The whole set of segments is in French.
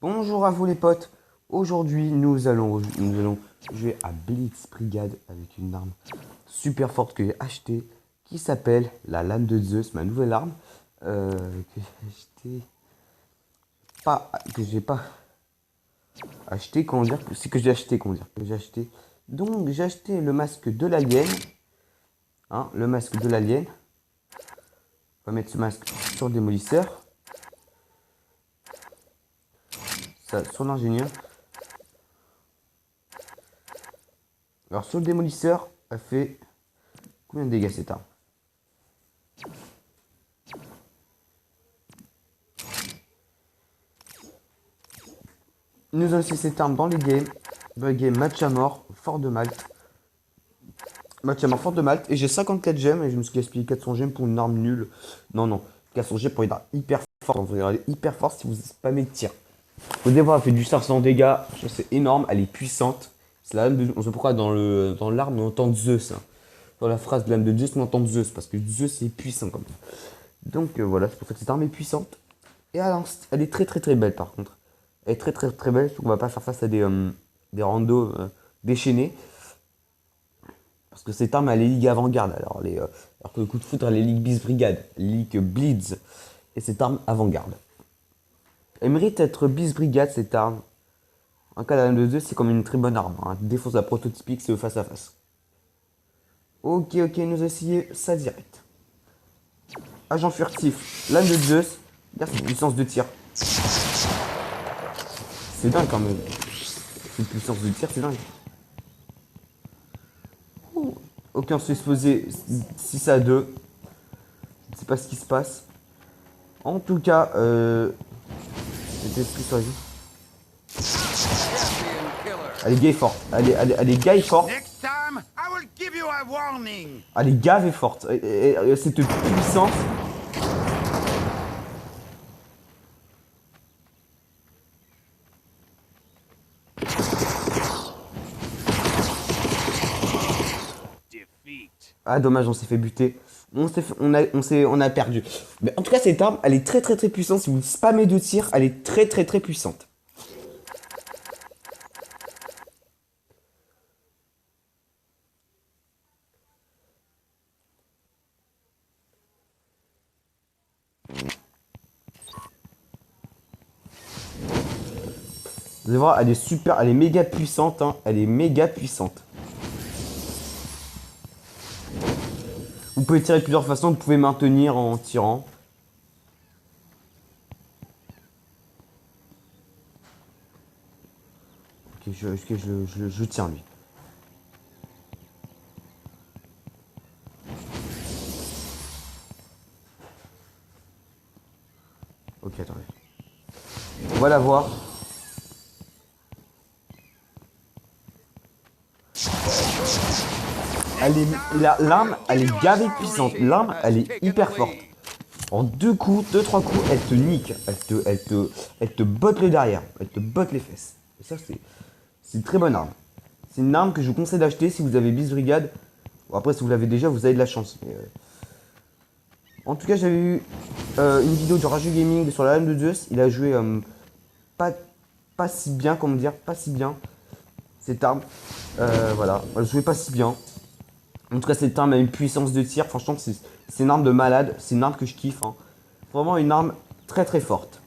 Bonjour à vous les potes. Aujourd'hui nous allons jouer à Blitz Brigade avec une arme super forte que j'ai achetée qui s'appelle la lame de Zeus, ma nouvelle arme que j'ai acheté que j'ai pas acheté, comment dire, c'est que j'ai acheté, comment dire, que j'ai acheté. Donc j'ai acheté le masque de l'alien, hein, le masque de l'alien. On va mettre ce masque sur le démolisseur, ça sur l'ingénieur. Alors sur le démolisseur, elle fait combien de dégâts cette arme? Nous avons aussi cette arme dans les games. Dans les games match à mort, fort de Malte. Match à mort, fort de Malte. Et j'ai 54 gemmes et je me suis gaspillé 400 gemmes pour une arme nulle. Non, non. 400 gemmes pour une arme hyper forte. Vous regardez, hyper forte si vous spammez de tir. Au départ, elle fait du 500 dégâts. C'est énorme. Elle est puissante. C'est la lame de... On sait pourquoi dans l'arme on entend Zeus. Hein. Dans la phrase de lame de Zeus, on entend Zeus. Parce que Zeus est puissant comme ça. Donc voilà, c'est pour ça que cette arme est puissante. Et elle est très très très belle par contre. Elle est très très très belle, surtout qu'on va pas faire face à des randos déchaînés. Parce que cette arme elle est ligue avant-garde. Alors que le coup de foudre elle est ligue bis brigade, ligue blitz. Et cette arme avant-garde. Elle mérite d'être bis brigade cette arme. En cas d'arme de 2, c'est comme une très bonne arme. Hein. Défonce la prototypique, c'est au face à face. Ok, nous allons essayer ça direct. Agent furtif, lame de Zeus. Regarde cette puissance de tir. C'est dingue quand même. Cette puissance de tir, c'est dingue. Aucun se exposé 6 à 2. Je ne sais pas ce qui se passe. En tout cas, c'était plus sur la vie. Elle est gay forte. Elle est gay forte. Elle est gave et forte. Et cette puissance. Ah dommage, on s'est fait buter. On a perdu. Mais en tout cas, cette arme, elle est très très très puissante. Si vous spammez de tir, elle est très très très puissante. Vous allez voir, elle est super, elle est méga puissante. Hein. Elle est méga puissante. Vous pouvez tirer de plusieurs façons, vous pouvez maintenir en tirant. Ok, je tiens lui. Ok, attendez. On va la voir. L'arme, elle est gavée puissante. L'arme, elle est hyper forte. En 2 coups, 2-3 coups, elle te nique. Elle te botte le derrière. Elle te botte les fesses. Et ça, c'est une très bonne arme. C'est une arme que je vous conseille d'acheter si vous avez bis brigade. Bon, après, si vous l'avez déjà, vous avez de la chance. Mais, en tout cas, j'avais eu une vidéo de Rageux Gaming sur la lame de Zeus. Il a joué pas si bien, comment dire, pas si bien. Cette arme, voilà, elle jouait pas si bien. En tout cas, cette arme a une puissance de tir. Franchement, c'est une arme de malade. C'est une arme que je kiffe. Hein. Vraiment une arme très très forte.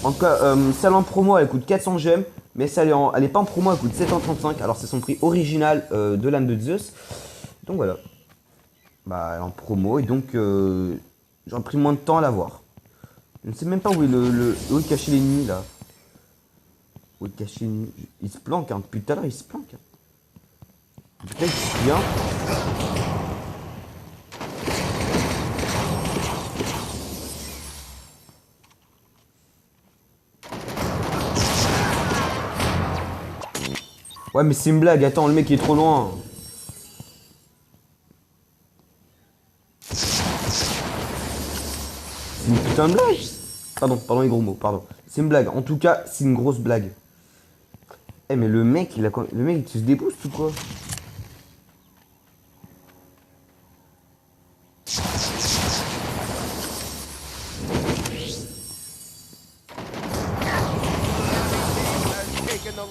En tout cas, celle en promo, elle coûte 400 gemmes. Mais celle elle est pas en promo, elle coûte 735. Alors, c'est son prix original de l'âme de Zeus. Donc voilà. Bah, elle est en promo. Et donc, j'ai pris moins de temps à la voir. Je ne sais même pas où est caché l'ennemi là. Où est caché l'ennemi. Il se planque. Hein. Depuis tout à l'heure, il se planque. Hein. Peut-être bien. Ouais mais c'est une blague, attends, le mec il est trop loin. C'est une putain de blague. Pardon les gros mots, pardon. C'est une blague, en tout cas c'est une grosse blague. Eh mais le mec il se débooste ou quoi?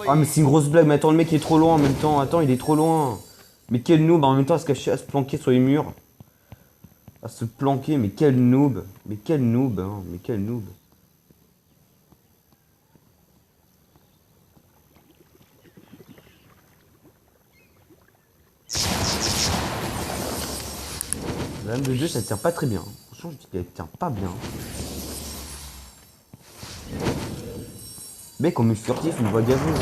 Ah mais c'est une grosse blague, mais attends, le mec il est trop loin en même temps. Attends, il est trop loin. Mais quel noob en même temps à se cacher, à se planquer sur les murs. À se planquer, mais quel noob. Mais quel noob, hein. Mais quel noob. La lame de Dieu, ça tient pas très bien. Franchement, je dis qu'elle tient pas bien. Mec, comme je suis furtif, il me voit gaver.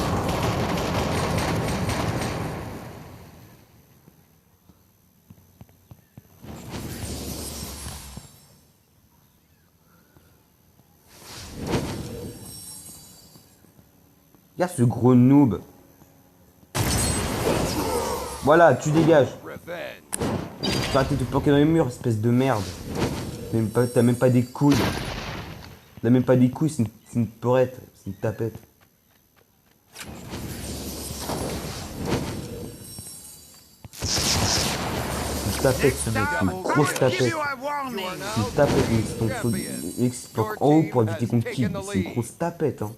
Regarde ce gros noob. Voilà, tu dégages. Faut arrêter de te planquer dans les murs, espèce de merde. T'as même pas des couilles. T'as même pas des couilles, c'est une peurette. C'est une tapette. C'est une tapette ce mec, c'est une grosse tapette. C'est une tapette, mec, c'est ton faux. Mec, c'est planque en haut pour éviter qu'on te kill. C'est une grosse tapette, hein.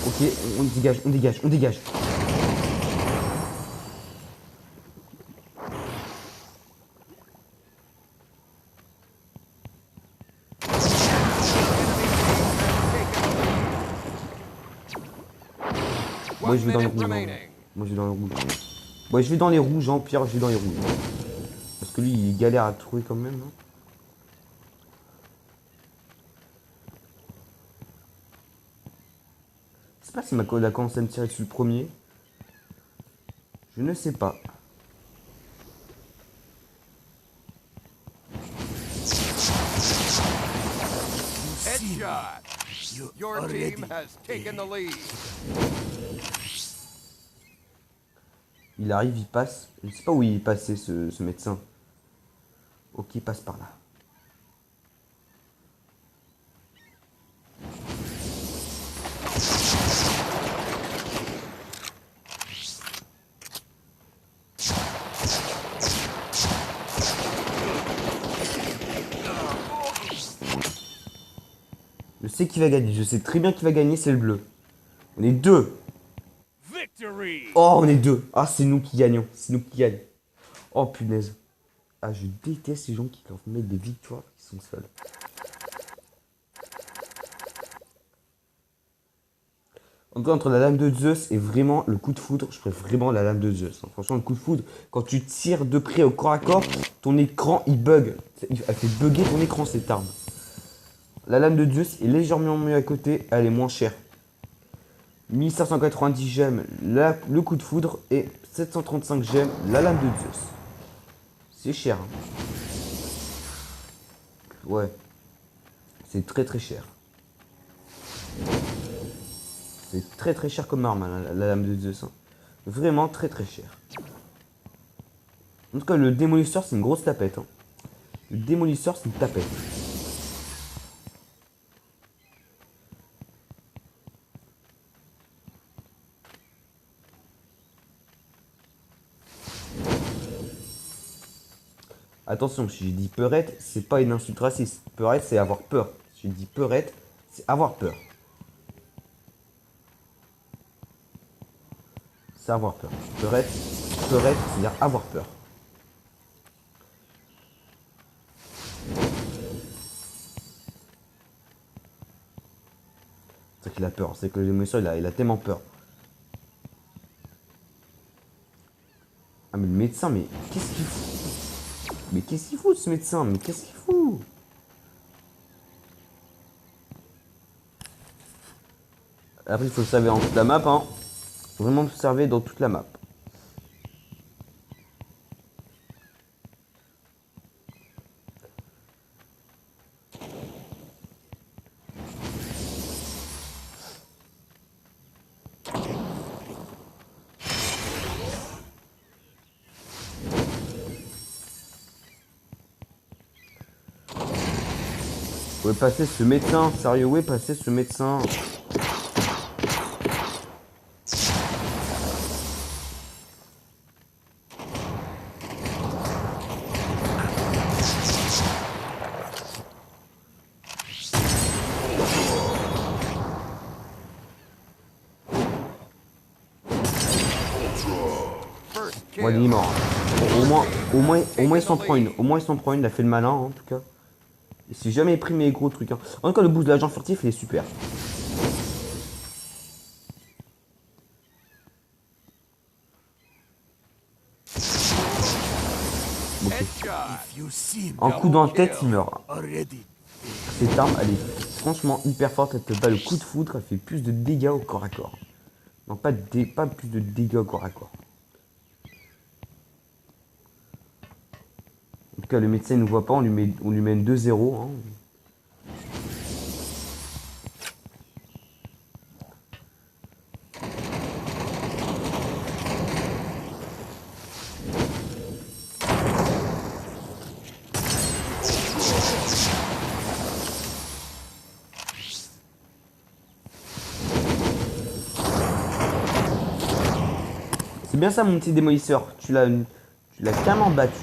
Ok, on dégage, on dégage, on dégage. Moi je vais dans les rouges. Hein. Moi je vais dans les rouges. Moi je vais dans les rouges, hein. Pierre, je vais dans les rouges. Parce que lui il galère à trouver quand même. Hein. Je sais pas si ma code a commencé à me tirer dessus le premier. Je ne sais pas. Your team has taken the lead. Il arrive, il passe. Je sais pas où il est passé ce médecin. Ok, il passe par là. Je sais qui va gagner, je sais très bien qui va gagner, c'est le bleu. On est deux. Oh, on est deux. Ah, c'est nous qui gagnons, c'est nous qui gagnons. Oh, punaise. Ah, je déteste ces gens qui leur mettent des victoires qui sont seuls. En tout cas, entre la lame de Zeus et vraiment le coup de foudre, je préfère vraiment la lame de Zeus. Hein. Franchement, le coup de foudre, quand tu tires de près au corps à corps, ton écran, il bug. Elle fait bugger ton écran, cette arme. La lame de Zeus est légèrement mieux à côté, elle est moins chère. 1590 gemmes, le coup de foudre, et 735 gemmes, la lame de Zeus. C'est cher. Hein. Ouais. C'est très très cher. C'est très très cher comme arme, hein, la lame de Zeus. Hein. Vraiment très très cher. En tout cas, le démolisseur, c'est une grosse tapette. Hein. Le démolisseur, c'est une tapette. Attention, si j'ai dit peurette, c'est pas une insulte raciste. Peurette, c'est avoir peur. Si j'ai dit peurette, c'est avoir peur. C'est avoir peur. Peurette, c'est-à-dire avoir peur. C'est qu'il a peur. C'est que le monsieur, il a tellement peur. Ah, mais le médecin, mais qu'est-ce qu'il fout? Mais qu'est-ce qu'il fout, ce médecin? Mais qu'est-ce qu'il fout? Après, il faut le savoir dans toute la map, hein. Faut vraiment le servir dans toute la map. Où est passé ce médecin? Sérieux, où est passé ce médecin? first Bon, il est kill. mort. Bon, au moins il s'en prend une. Au moins il s'en prend une, il a fait le malin en tout cas. Et si jamais il pris mes gros trucs. Hein. En tout cas, le boost de l'agent furtif, il est super. Ok. Headshot. En coup dans la tête, il meurt. Already. Cette arme, elle est franchement hyper forte. Elle te bat le coup de foudre, elle fait plus de dégâts au corps à corps. Non, pas plus de dégâts au corps à corps. En tout cas, le médecin ne nous voit pas, on lui mène 2-0. Hein. C'est bien ça mon petit démolisseur, tu l'as carrément battu.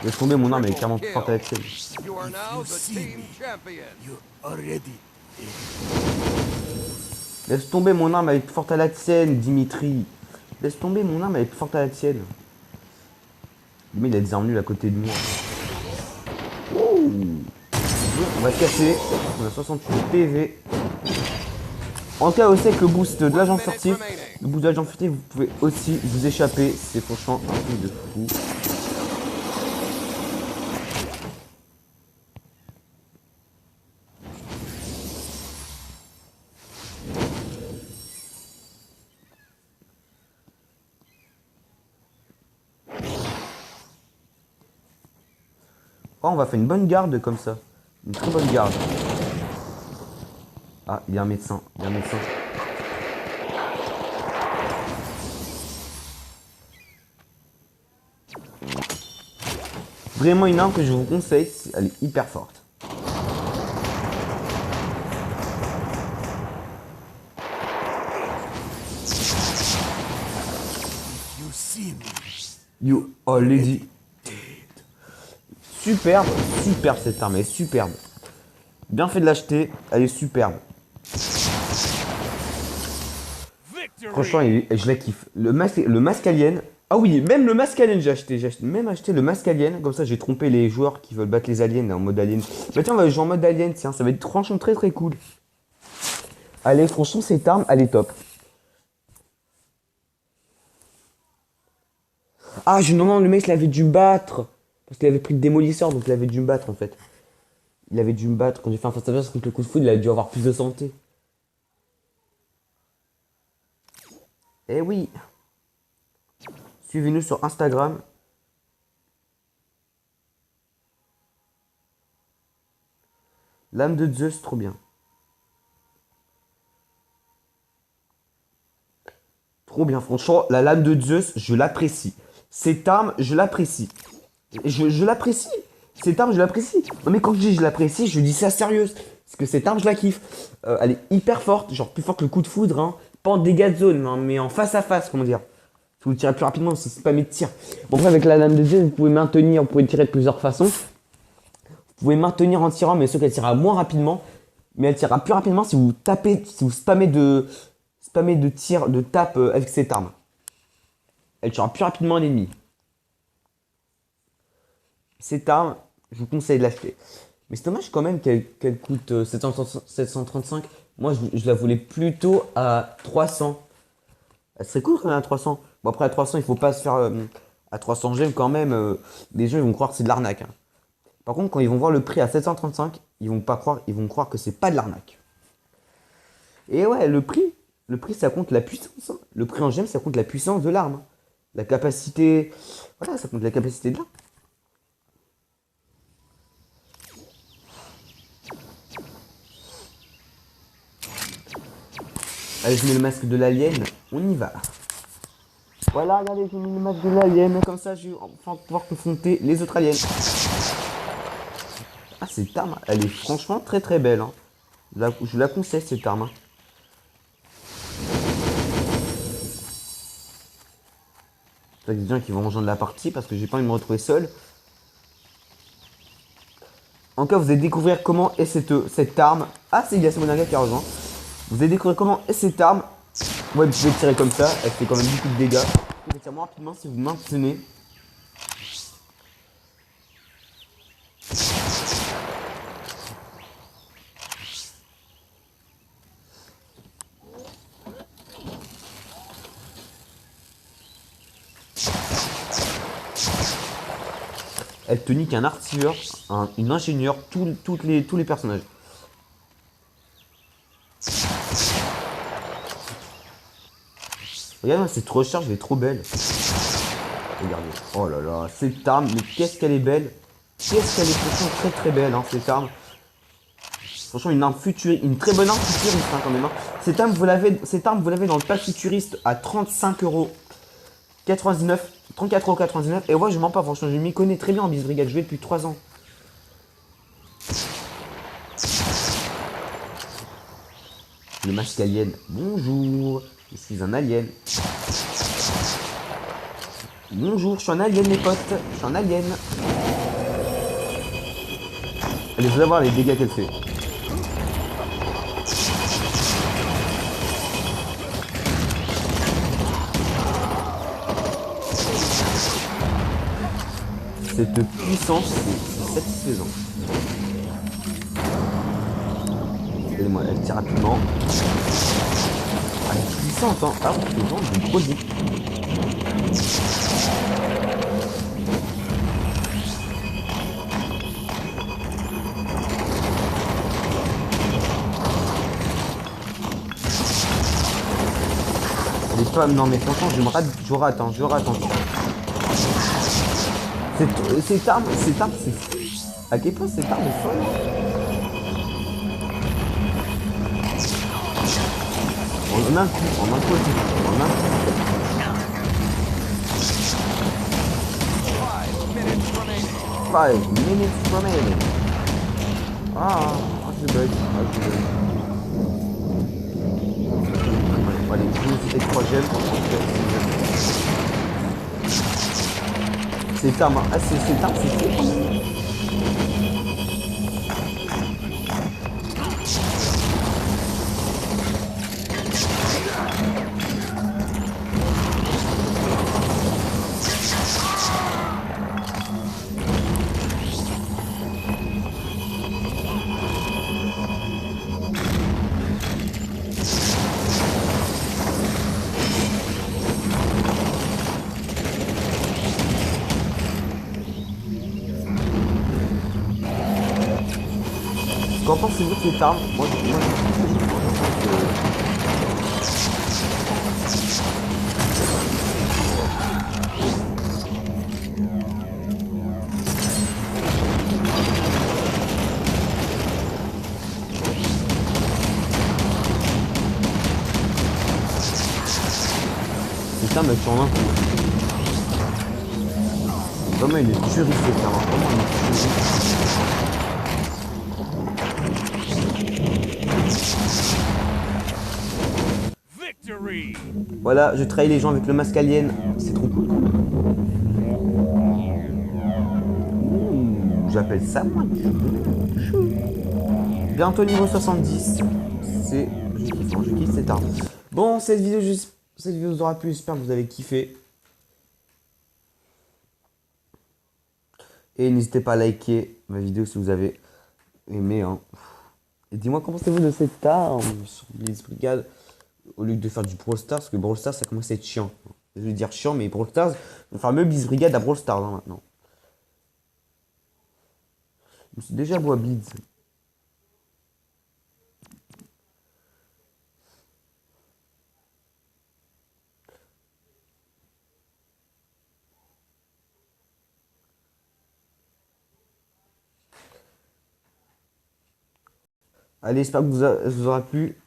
Laisse tomber, mon arme elle est carrément plus forte à la tienne. You are now the team champion. You already. Laisse tomber, mon arme elle est plus forte à la tienne, Dimitri. Laisse tomber, mon arme elle est plus forte à la tienne. Mais il a des armes nulles à côté de moi. Ouh. On va se casser. On a 68 PV. En tout cas, aussi avec le boost de l'agent furtif, le boost de l'agent furtif, vous pouvez aussi vous échapper. C'est franchement un truc de fou. Oh, on va faire une bonne garde comme ça. Une très bonne garde. Ah, il y a un médecin. Il y a un médecin. Vraiment une arme que je vous conseille. Elle est hyper forte. You see me. You already. Superbe, superbe cette arme, elle est superbe. Bien fait de l'acheter, elle est superbe. Franchement, je la kiffe. Le masque alien. Ah oui, même le masque alien j'ai acheté. J'ai même acheté le masque alien. Comme ça, j'ai trompé les joueurs qui veulent battre les aliens en mode alien. Mais tiens, on va jouer en mode alien, tiens, ça va être franchement très très cool. Allez, franchement, cette arme, elle est top. Ah, non, le mec, il avait dû me battre. Parce qu'il avait pris le démolisseur, donc il avait dû me battre en fait. Il avait dû me battre. Quand j'ai fait un face à face contre le coup de foudre, il a dû avoir plus de santé. Eh oui. Suivez-nous sur Instagram. L'âme de Zeus, trop bien. Trop bien, franchement, la lame de Zeus, je l'apprécie. Cette arme, je l'apprécie. Je l'apprécie. Cette arme, je l'apprécie. Non mais quand je dis je l'apprécie, je dis ça sérieuse. Parce que cette arme, je la kiffe. Elle est hyper forte, genre plus forte que le coup de foudre. Hein. Pas en dégâts de zone, hein, mais en face à face, comment dire. Si vous tirez plus rapidement, c'est pas mes tirs. Bon, après, avec la lame de Zeus, vous pouvez maintenir, vous pouvez tirer de plusieurs façons. Vous pouvez maintenir en tirant, mais sauf qu'elle tirera moins rapidement. Mais elle tirera plus rapidement si vous tapez, si vous spammez de tir, de tape avec cette arme. Elle tirera plus rapidement l'ennemi. Cette arme, je vous conseille de l'acheter. Mais c'est dommage quand même qu'elle coûte 735. Moi, je la voulais plutôt à 300. Elle serait cool quand même à 300. Bon, après, à 300, il faut pas se faire... à 300 gemmes quand même, les gens ils vont croire que c'est de l'arnaque. Hein. Par contre, quand ils vont voir le prix à 735, ils vont croire que c'est pas de l'arnaque. Et ouais, le prix, ça compte la puissance. Hein. Le prix en gemmes, ça compte la puissance de l'arme. Hein. La capacité... Voilà, ça compte la capacité de l'arme. Allez, je mets le masque de l'alien, on y va. Voilà, regardez, j'ai mis le masque de l'alien, comme ça je vais enfin pouvoir confronter les autres aliens. Ah, cette arme, elle est franchement très très belle. Hein. Je la conseille cette arme. Hein. Il y a des gens qui vont rejoindre la partie parce que j'ai pas envie de me retrouver seul. En cas, vous allez découvrir comment est cette arme. Ah, c'est Yasmonaga qui a rejoint. Vous allez découvrir comment est cette arme. Ouais, vous pouvez tirer comme ça. Elle fait quand même beaucoup de dégâts. Vous pouvez tirer moins rapidement si vous maintenez. Elle te nique un artilleur, une ingénieure, tous les personnages. Regarde, cette recharge, elle est trop belle. Regardez. Oh là là, cette arme, mais qu'est-ce qu'elle est belle. Qu'est-ce qu'elle est franchement très très belle, hein, cette arme. Franchement, une arme futuriste, une très bonne arme futuriste hein, quand même. Hein. Cette arme, vous l'avez dans le pack futuriste à 35,99€. 34,99€. Et ouais, je mens pas, franchement, je m'y connais très bien en Beast Brigade. Je vais depuis 3 ans. Le masque alien. Bonjour. Je suis un alien. Bonjour, je suis un alien, les potes. Je suis un alien. Allez, vous allez voir les dégâts qu'elle fait. Cette puissance, c'est satisfaisant. Regardez-moi, elle tire rapidement. Elle est puissante, hein. Ah, les gens, je produis. Elle est pas... Non, mais franchement, je rate, hein, je rate. Hein. Cette arme, c'est fou. À quel point cette arme est folle. En un coup, en un coup. 5 minutes remaining. Je bug. Allez, plus et 3ème. Cette arme, cette arme, c'est fou. Qu'en pensez-vous de cette arme? Moi, cette arme, elle tue en un coup. Vraiment, il est tuerie cette arme. Vraiment, il est tuerie. Voilà, je trahis les gens avec le masque alien. C'est trop cool. J'appelle ça moi. Bientôt niveau 70. Je kiffe cette arme. Bon, cette vidéo vous aura plu. J'espère que vous avez kiffé. Et n'hésitez pas à liker ma vidéo si vous avez aimé. Hein. Et dis-moi, qu'en pensez-vous de cette arme sur Beast Brigade? Au lieu de faire du Brawl Stars, parce que Brawl Stars ça commence à être chiant. Je vais dire chiant, mais Brawl Stars, le fameux Beast Brigade à Brawl Stars hein, maintenant. Je me suis déjà beau à Blitz. Allez, j'espère que vous aura plu.